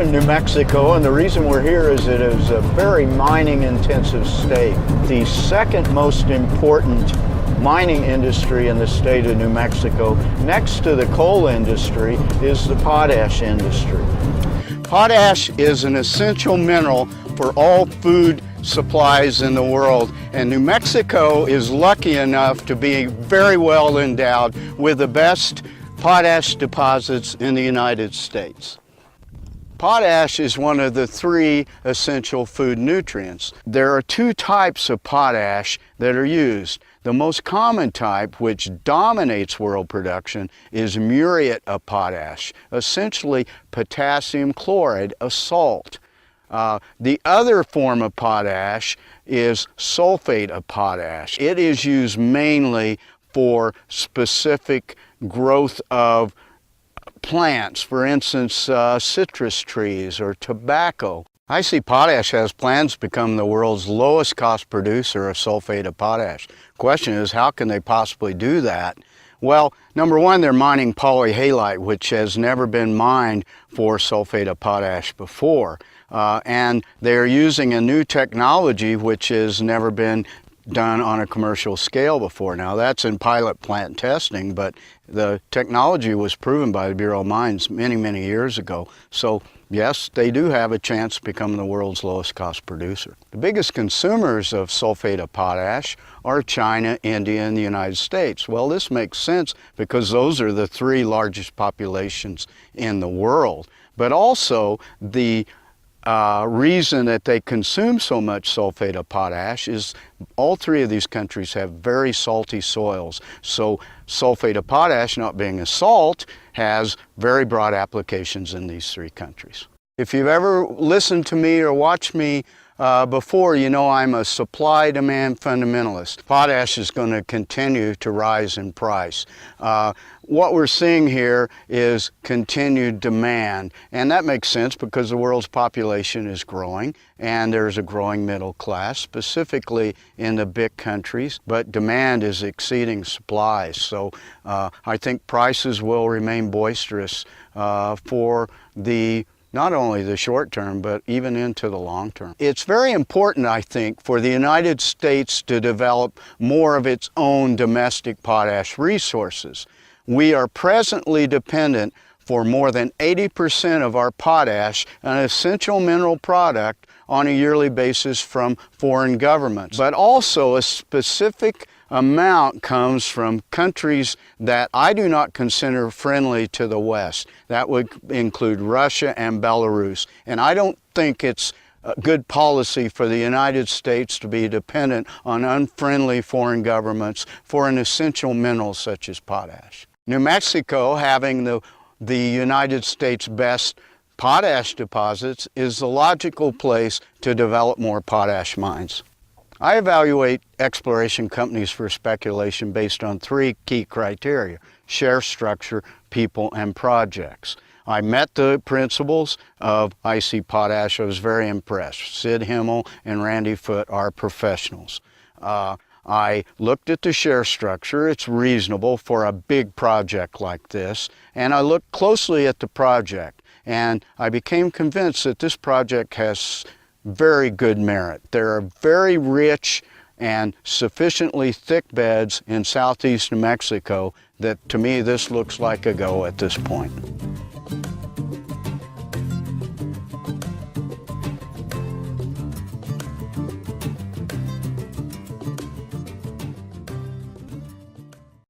in New Mexico, and the reason we're here is it is a very mining-intensive state. The second most important mining industry in the state of New Mexico, next to the coal industry, is the potash industry. Potash is an essential mineral for all food supplies in the world, and New Mexico is lucky enough to be very well endowed with the best potash deposits in the United States. Potash is one of the three essential food nutrients. There are two types of potash that are used. The most common type, which dominates world production, is muriate of potash, essentially potassium chloride, a salt. The other form of potash is sulfate of potash. It is used mainly for specific growth of plants, for instance, citrus trees or tobacco. I see potash has plans to become the world's lowest cost producer of sulfate of potash. Question is, how can they possibly do that? Well, number one, they're mining polyhalite, which has never been mined for sulfate of potash before. And they're using a new technology which has never been done on a commercial scale before. Now that's in pilot plant testing, but the technology was proven by the Bureau of Mines many years ago. So yes, they do have a chance to become the world's lowest cost producer. The biggest consumers of sulfate of potash are China, India, and the United States. Well, this makes sense because those are the three largest populations in the world. But also the reason that they consume so much sulfate of potash is all three of these countries have very salty soils. So sulfate of potash, not being a salt, has very broad applications in these three countries. If you've ever listened to me or watched me before, you know I'm a supply-demand fundamentalist. Potash is going to continue to rise in price. What we're seeing here is continued demand, and that makes sense because the world's population is growing and there's a growing middle class, specifically in the big countries, but demand is exceeding supplies. So I think prices will remain boisterous for not only the short term, but even into the long term. It's very important, I think, for the United States to develop more of its own domestic potash resources. We are presently dependent for more than 80% of our potash, an essential mineral product, on a yearly basis from foreign governments. But also a specific amount comes from countries that I do not consider friendly to the West. That would include Russia and Belarus. And I don't think it's good policy for the United States to be dependent on unfriendly foreign governments for an essential mineral such as potash. New Mexico, having the United States' best potash deposits, is the logical place to develop more potash mines. I evaluate exploration companies for speculation based on three key criteria: share structure, people, and projects. I met the principals of IC Potash. I was very impressed. Sid Himmel and Randy Foote are professionals. I looked at the share structure. It's reasonable for a big project like this. And I looked closely at the project, and I became convinced that this project has very good merit. There are very rich and sufficiently thick beds in southeast New Mexico that, to me, this looks like a go at this point.